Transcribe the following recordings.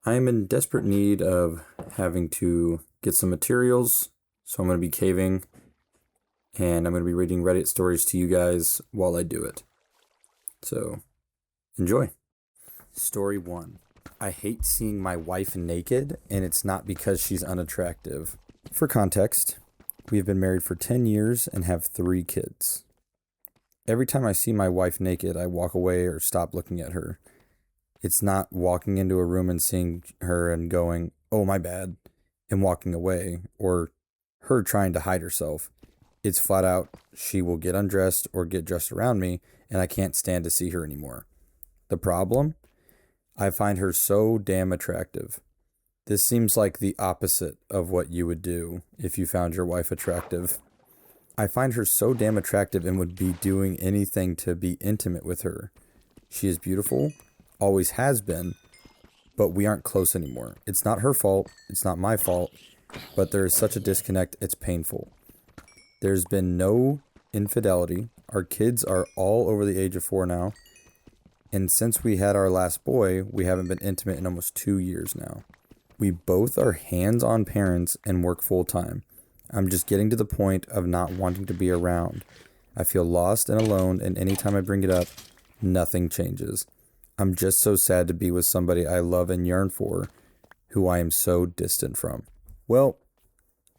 I am in desperate need of having to get some materials, so I'm going to be caving and I'm going to be reading Reddit stories to you guys while I do it. So, enjoy. Story 1. I hate seeing my wife naked, and it's not because she's unattractive. For context, we have been married for 10 years and have 3 kids. Every time I see my wife naked, I walk away or stop looking at her. It's not walking into a room and seeing her and going, "Oh, my bad," and walking away, or her trying to hide herself. It's flat out, she will get undressed or get dressed around me, and I can't stand to see her anymore. The problem? I find her so damn attractive. This seems like the opposite of what you would do if you found your wife attractive. I find her so damn attractive and would be doing anything to be intimate with her. She is beautiful, always has been, but we aren't close anymore. It's not her fault, it's not my fault, but there is such a disconnect, it's painful. There's been no infidelity. Our kids are all over the age of 4 now. And since we had our last boy, we haven't been intimate in almost 2 years now. We both are hands-on parents and work full-time. I'm just getting to the point of not wanting to be around. I feel lost and alone, and anytime I bring it up, nothing changes. I'm just so sad to be with somebody I love and yearn for, who I am so distant from. Well,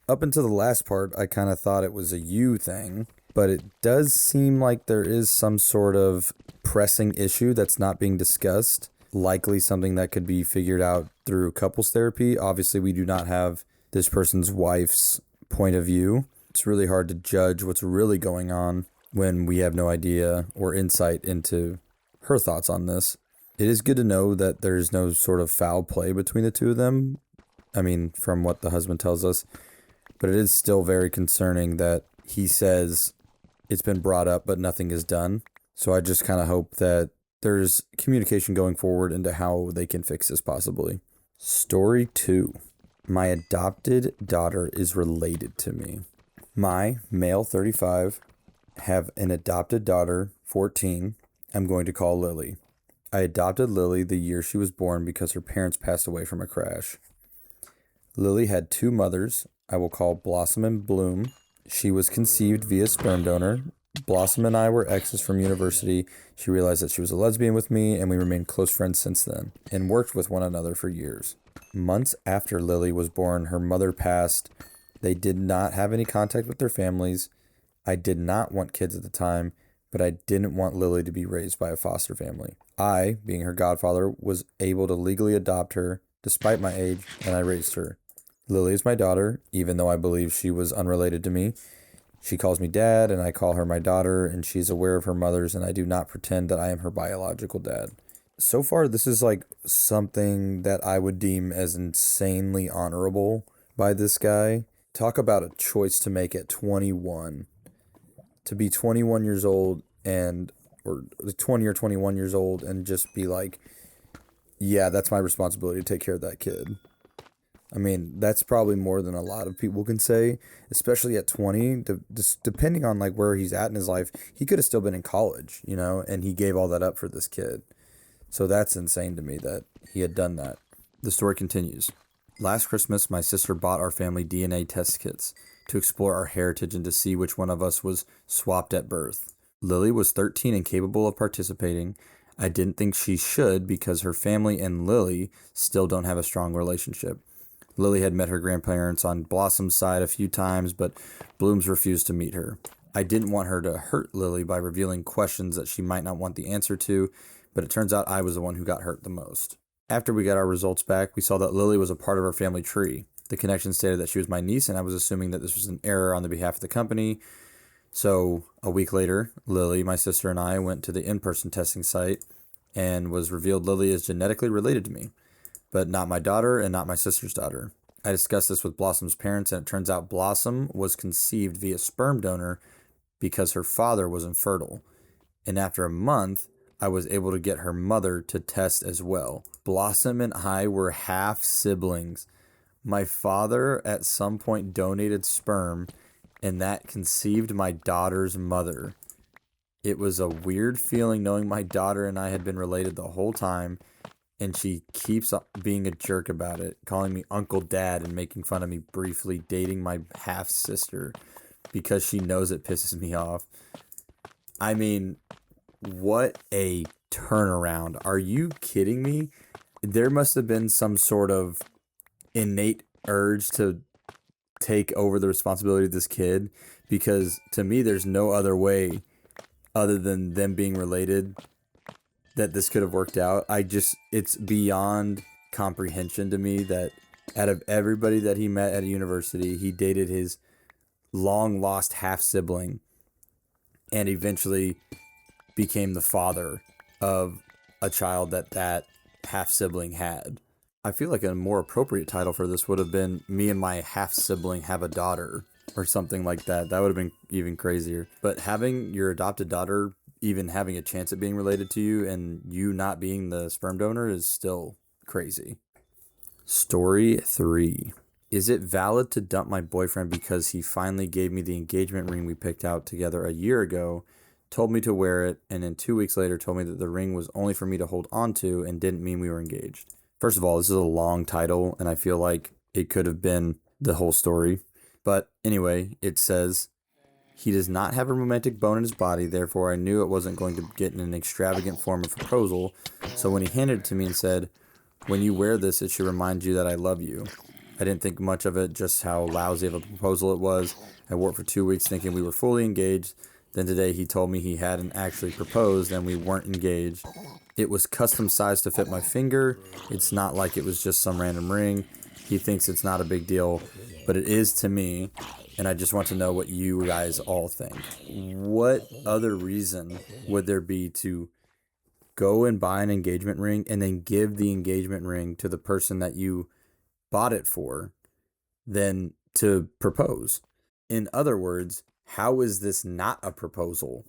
up until the last part, I kind of thought it was a you thing, but it does seem like there is some sort of pressing issue that's not being discussed, likely something that could be figured out through couples therapy. Obviously, we do not have this person's wife's point of view. It's really hard to judge what's really going on when we have no idea or insight into her thoughts on this. It is good to know that there's no sort of foul play between the two of them. I mean, from what the husband tells us. But it is still very concerning that he says it's been brought up, but nothing is done. So I just kind of hope that there's communication going forward into how they can fix this possibly. Story 2. My adopted daughter is related to me. My, male 35, have an adopted daughter, 14, I'm going to call Lily. I adopted Lily the year she was born because her parents passed away from a crash. Lily had 2 mothers, I will call Blossom and Bloom. She was conceived via sperm donor. Blossom and I were exes from university. She realized that she was a lesbian with me, and we remained close friends since then, and worked with one another for years. Months after Lily was born, her mother passed. They did not have any contact with their families. I did not want kids at the time, but I didn't want Lily to be raised by a foster family. I, being her godfather, was able to legally adopt her, despite my age, and I raised her. Lily is my daughter, even though I believe she was unrelated to me. She calls me dad, and I call her my daughter, and she's aware of her mother's, and I do not pretend that I am her biological dad. So far, this is like something that I would deem as insanely honorable by this guy. Talk about a choice to make at 21. To be 21 years old or 20 or 21 years old and just be like, yeah, that's my responsibility to take care of that kid. I mean, that's probably more than a lot of people can say, especially at 20, depending on like where he's at in his life. He could have still been in college, and he gave all that up for this kid. So that's insane to me that he had done that. The story continues. Last Christmas, my sister bought our family DNA test kits to explore our heritage and to see which one of us was swapped at birth. Lily was 13 and capable of participating. I didn't think she should because her family and Lily still don't have a strong relationship. Lily had met her grandparents on Blossom's side a few times, but Bloom's refused to meet her. I didn't want her to hurt Lily by revealing questions that she might not want the answer to, but it turns out I was the one who got hurt the most. After we got our results back, we saw that Lily was a part of our family tree. The connection stated that she was my niece, and I was assuming that this was an error on the behalf of the company. So a week later, Lily, my sister, and I went to the in-person testing site and was revealed Lily is genetically related to me, but not my daughter and not my sister's daughter. I discussed this with Blossom's parents, and it turns out Blossom was conceived via sperm donor because her father was infertile. And after a month, I was able to get her mother to test as well. Blossom and I were half siblings. My father at some point donated sperm, and that conceived my daughter's mother. It was a weird feeling knowing my daughter and I had been related the whole time, and she keeps being a jerk about it, calling me Uncle Dad and making fun of me briefly dating my half sister because she knows it pisses me off. I mean, what a turnaround. Are you kidding me? There must have been some sort of innate urge to take over the responsibility of this kid, because to me, there's no other way other than them being related that this could have worked out. It's beyond comprehension to me that out of everybody that he met at a university, he dated his long lost half sibling and eventually became the father of a child that half sibling had. I feel like a more appropriate title for this would have been Me and My Half Sibling Have a Daughter or something like that. That would have been even crazier. But having your adopted daughter even having a chance at being related to you and you not being the sperm donor is still crazy. Story 3. Is it valid to dump my boyfriend because he finally gave me the engagement ring we picked out together a year ago, told me to wear it, and then 2 weeks later told me that the ring was only for me to hold on to and didn't mean we were engaged? First of all, this is a long title, and I feel like it could have been the whole story. But anyway, it says, he does not have a romantic bone in his body, therefore I knew it wasn't going to get in an extravagant form of proposal. So when he handed it to me and said, when you wear this, it should remind you that I love you, I didn't think much of it, just how lousy of a proposal it was. I wore it for 2 weeks thinking we were fully engaged. Then today he told me he hadn't actually proposed and we weren't engaged. It was custom sized to fit my finger. It's not like it was just some random ring. He thinks it's not a big deal, but it is to me. And I just want to know what you guys all think. What other reason would there be to go and buy an engagement ring and then give the engagement ring to the person that you bought it for than to propose? In other words, how is this not a proposal?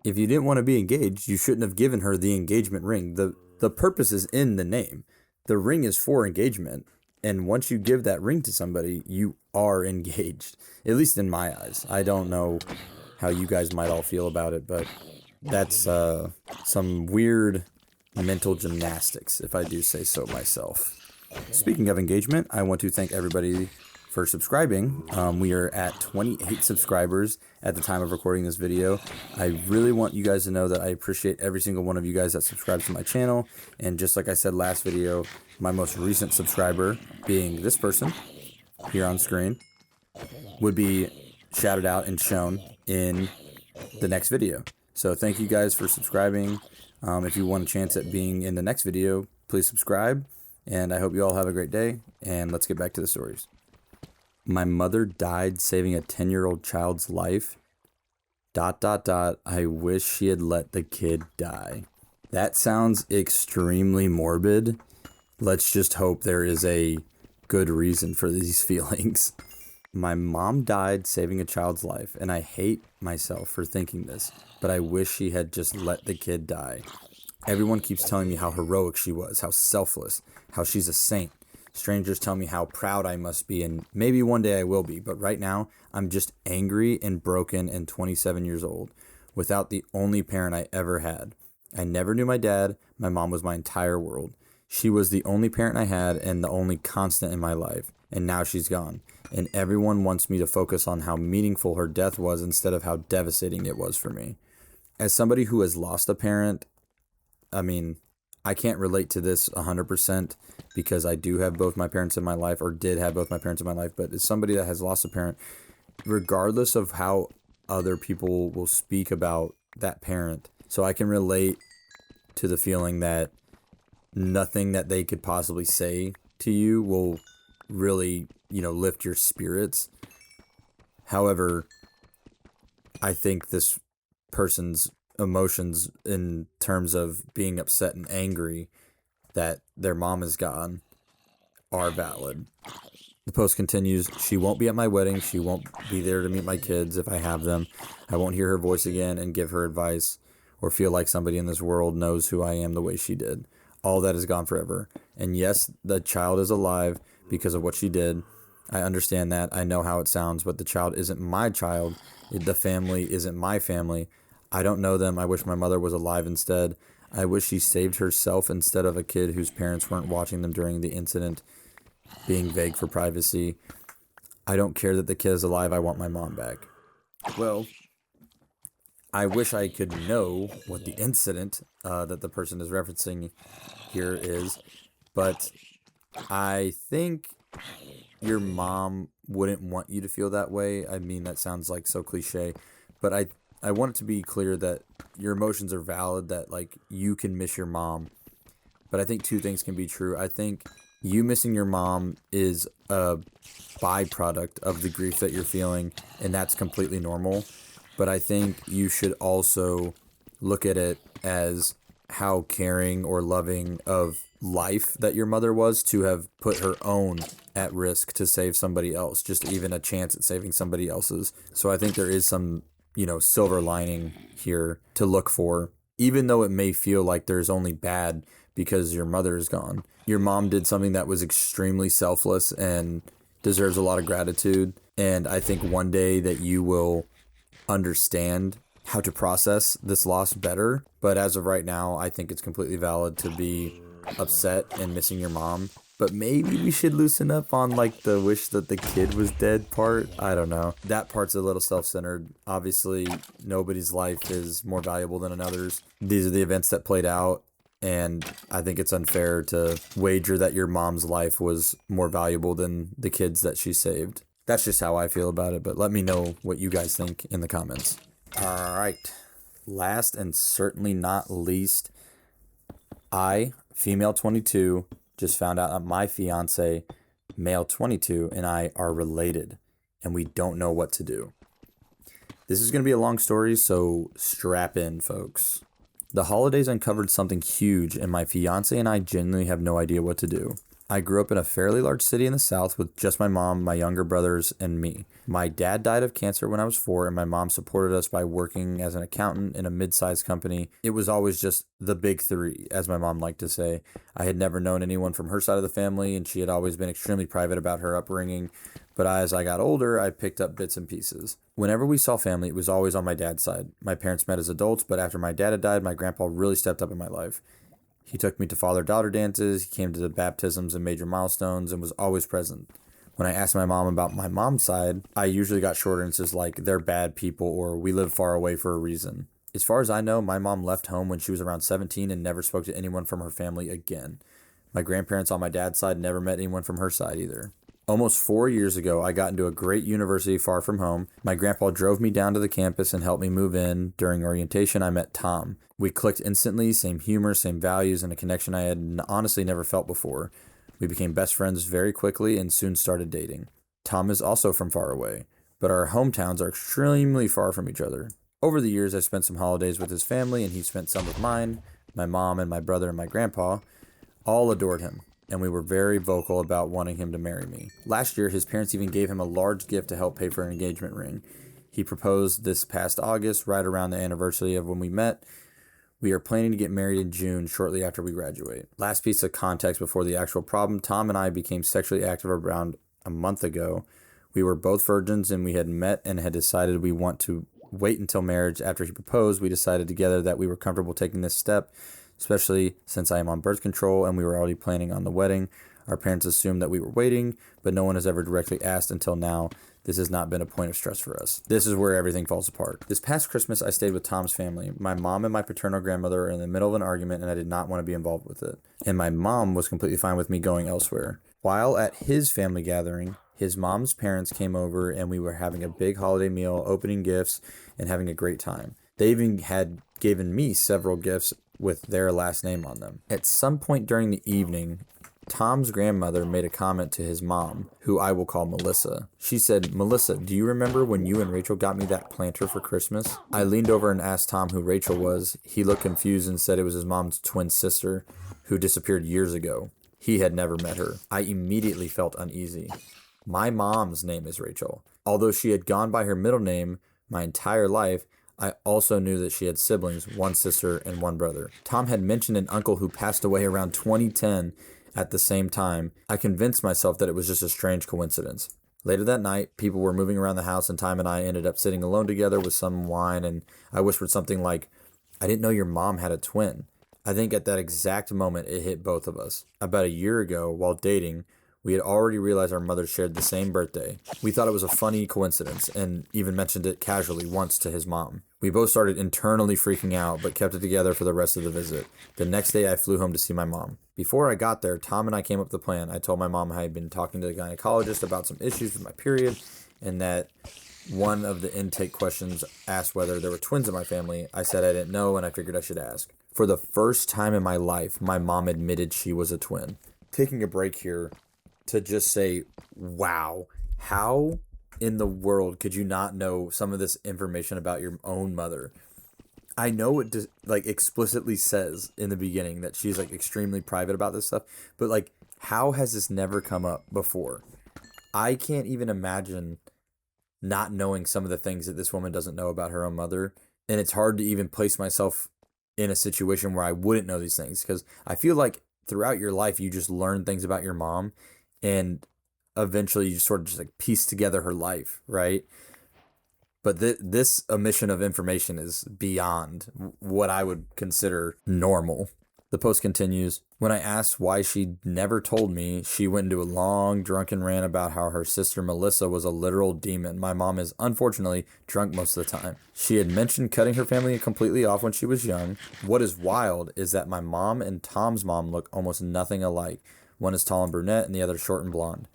If you didn't want to be engaged, you shouldn't have given her the engagement ring. The purpose is in the name. The ring is for engagement. And once you give that ring to somebody, you are engaged. At least in my eyes. I don't know how you guys might all feel about it, but that's some weird mental gymnastics, if I do say so myself. Speaking of engagement, I want to thank everybody for subscribing. We are at 28 subscribers at the time of recording this video. I really want you guys to know that I appreciate every single one of you guys that subscribes to my channel. And just like I said last video, my most recent subscriber, being this person here on screen, would be shouted out and shown in the next video. So thank you guys for subscribing. If you want a chance at being in the next video, please subscribe. And I hope you all have a great day. And let's get back to the stories. My mother died saving a 10-year-old child's life. ... I wish she had let the kid die. That sounds extremely morbid. Let's just hope there is a good reason for these feelings. My mom died saving a child's life, and I hate myself for thinking this, but I wish she had just let the kid die. Everyone keeps telling me how heroic she was, how selfless, how she's a saint. Strangers tell me how proud I must be, and maybe one day I will be, but right now, I'm just angry and broken and 27 years old, without the only parent I ever had. I never knew my dad. My mom was my entire world. She was the only parent I had and the only constant in my life, and now she's gone. And everyone wants me to focus on how meaningful her death was instead of how devastating it was for me. As somebody who has lost a parent, I can't relate to this 100% because I do have both my parents in my life, or did have both my parents in my life. But as somebody that has lost a parent, regardless of how other people will speak about that parent, so I can relate to the feeling that nothing that they could possibly say to you will really, lift your spirits. However, I think this person's emotions in terms of being upset and angry that their mom is gone are valid. The post continues, she won't be at my wedding. She won't be there to meet my kids if I have them. I won't hear her voice again and give her advice or feel like somebody in this world knows who I am the way she did. All that is gone forever. And yes, the child is alive because of what she did. I understand that. I know how it sounds, but the child isn't my child. The family isn't my family. I don't know them. I wish my mother was alive instead. I wish she saved herself instead of a kid whose parents weren't watching them during the incident, being vague for privacy. I don't care that the kid is alive. I want my mom back. Well, I wish I could know what the incident that the person is referencing here is, but I think your mom wouldn't want you to feel that way. I mean, that sounds like so cliche, but I want it to be clear that your emotions are valid, that like you can miss your mom. But I think two things can be true. I think you missing your mom is a byproduct of the grief that you're feeling, and that's completely normal. But I think you should also look at it as how caring or loving of life that your mother was to have put her own at risk to save somebody else, just even a chance at saving somebody else's. So I think there is some, silver lining here to look for, even though it may feel like there's only bad because your mother is gone. Your mom did something that was extremely selfless and deserves a lot of gratitude. And I think one day that you will understand how to process this loss better. But as of right now, I think it's completely valid to be upset and missing your mom. But maybe we should loosen up on like the wish that the kid was dead part. I don't know. That part's a little self-centered. Obviously, nobody's life is more valuable than another's. These are the events that played out. And I think it's unfair to wager that your mom's life was more valuable than the kids that she saved. That's just how I feel about it. But let me know what you guys think in the comments. All right. Last and certainly not least, I, female 22, just found out that my fiance, male 22, and I are related, and we don't know what to do. This is going to be a long story, so strap in, folks. The holidays uncovered something huge, and my fiance and I genuinely have no idea what to do. I grew up in a fairly large city in the South with just my mom, my younger brothers, and me. My dad died of cancer when I was 4, and my mom supported us by working as an accountant in a mid-sized company. It was always just the big three, as my mom liked to say. I had never known anyone from her side of the family, and she had always been extremely private about her upbringing. But as I got older, I picked up bits and pieces. Whenever we saw family, it was always on my dad's side. My parents met as adults, but after my dad had died, my grandpa really stepped up in my life. He took me to father-daughter dances, he came to the baptisms and major milestones, and was always present. When I asked my mom about my mom's side, I usually got short answers like, they're bad people, or we live far away for a reason. As far as I know, my mom left home when she was around 17 and never spoke to anyone from her family again. My grandparents on my dad's side never met anyone from her side either. Almost 4 years ago, I got into a great university far from home. My grandpa drove me down to the campus and helped me move in. During orientation, I met Tom. We clicked instantly, same humor, same values, and a connection I had honestly never felt before. We became best friends very quickly and soon started dating. Tom is also from far away, but our hometowns are extremely far from each other. Over the years, I spent some holidays with his family, and he spent some with mine. My mom and my brother and my grandpa all adored him, and we were very vocal about wanting him to marry me. Last year, his parents even gave him a large gift to help pay for an engagement ring. He proposed this past August, right around the anniversary of when we met. We are planning to get married in June, shortly after we graduate. Last piece of context before the actual problem, Tom and I became sexually active around a month ago. We were both virgins, and we had met and had decided we want to wait until marriage. After he proposed, we decided together that we were comfortable taking this step, especially since I am on birth control and we were already planning on the wedding. Our parents assumed that we were waiting, but no one has ever directly asked until now. This has not been a point of stress for us. This is where everything falls apart. This past Christmas, I stayed with Tom's family. My mom and my paternal grandmother were in the middle of an argument, and I did not want to be involved with it. And my mom was completely fine with me going elsewhere. While at his family gathering, his mom's parents came over, and we were having a big holiday meal, opening gifts, and having a great time. They even had given me several gifts with their last name on them. At some point during the evening, Tom's grandmother made a comment to his mom, who I will call Melissa. She said, "Melissa, do you remember when you and Rachel got me that planter for Christmas?" I leaned over and asked Tom who Rachel was. He looked confused and said it was his mom's twin sister, who disappeared years ago. He had never met her. I immediately felt uneasy. My mom's name is Rachel. Although she had gone by her middle name my entire life, I also knew that she had siblings, one sister and one brother. Tom had mentioned an uncle who passed away around 2010 at the same time. I convinced myself that it was just a strange coincidence. Later that night, people were moving around the house, and Tom and I ended up sitting alone together with some wine, and I whispered something like, "I didn't know your mom had a twin." I think at that exact moment, it hit both of us. About a year ago, while dating, we had already realized our mothers shared the same birthday. We thought it was a funny coincidence and even mentioned it casually once to his mom. We both started internally freaking out, but kept it together for the rest of the visit. The next day, I flew home to see my mom. Before I got there, Tom and I came up with the plan. I told my mom I had been talking to the gynecologist about some issues with my period, and that one of the intake questions asked whether there were twins in my family. I said I didn't know, and I figured I should ask. For the first time in my life, my mom admitted she was a twin. Taking a break here to just say, wow, how in the world could you not know some of this information about your own mother? I know it just, like, explicitly says in the beginning that she's like extremely private about this stuff, but like, how has this never come up before? I can't even imagine not knowing some of the things that this woman doesn't know about her own mother, and it's hard to even place myself in a situation where I wouldn't know these things, because I feel like throughout your life you just learn things about your mom, and eventually you sort of just like piece together her life, right? But this omission of information is beyond what I would consider normal. The post continues, when I asked why she never told me, she went into a long drunken rant about how her sister Melissa was a literal demon. My mom is unfortunately drunk most of the time. She had mentioned cutting her family completely off when she was young. What is wild is that my mom and Tom's mom look almost nothing alike. One is tall and brunette and the other short and blonde.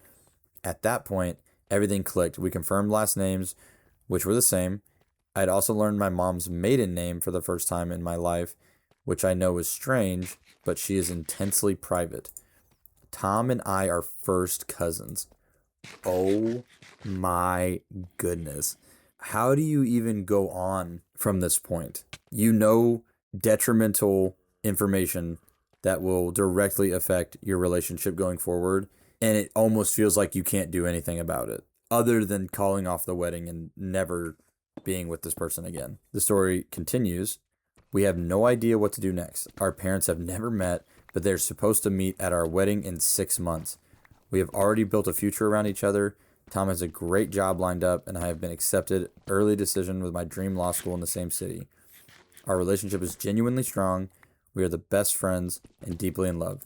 At that point, everything clicked. We confirmed last names, which were the same. I had also learned my mom's maiden name for the first time in my life, which I know is strange, but she is intensely private. Tom and I are first cousins. Oh my goodness. How do you even go on from this point? You know detrimental information that will directly affect your relationship going forward, and it almost feels like you can't do anything about it other than calling off the wedding and never being with this person again. The story continues. We have no idea what to do next. Our parents have never met, but they're supposed to meet at our wedding in 6 months. We have already built a future around each other. Tom has a great job lined up, and I have been accepted early decision with my dream law school in the same city. Our relationship is genuinely strong. We are the best friends and deeply in love.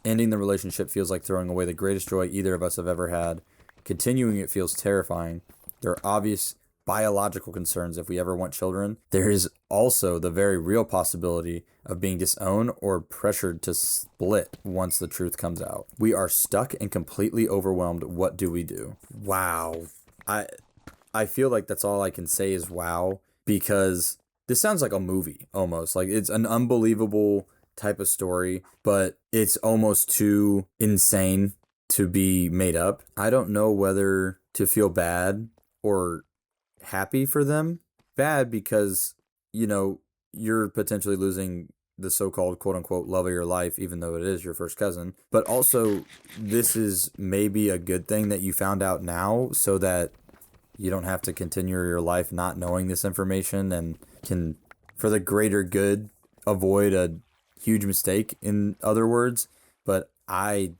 Ending the relationship feels like throwing away the greatest joy either of us have ever had. Continuing it feels terrifying. There are obvious biological concerns if we ever want children. There is also the very real possibility of being disowned or pressured to split once the truth comes out. We are stuck and completely overwhelmed. What do we do? Wow. I feel like that's all I can say is wow, because this sounds like a movie almost. Like, it's an unbelievable type of story, but it's almost too insane to be made up. I don't know whether to feel bad or happy for them. Bad because, you know, you're potentially losing the so-called quote-unquote love of your life, even though it is your first cousin. But also, this is maybe a good thing that you found out now, so that you don't have to continue your life not knowing this information, and can, for the greater good, avoid a huge mistake, in other words. But I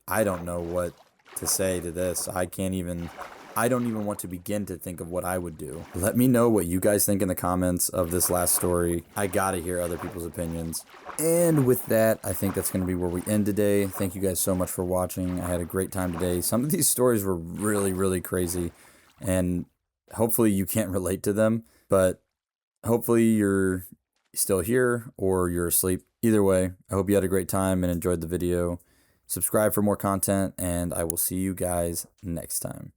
don't know what to say to this. I don't even want to begin to think of what I would do. Let me know what you guys think in the comments of this last story. I gotta hear other people's opinions. And with that, I think that's going to be where we end today. Thank you guys so much for watching. I had a great time today. Some of these stories were really, really crazy, and hopefully you can't relate to them, but hopefully you're still here or you're asleep. Either way, I hope you had a great time and enjoyed the video. Subscribe for more content, and I will see you guys next time.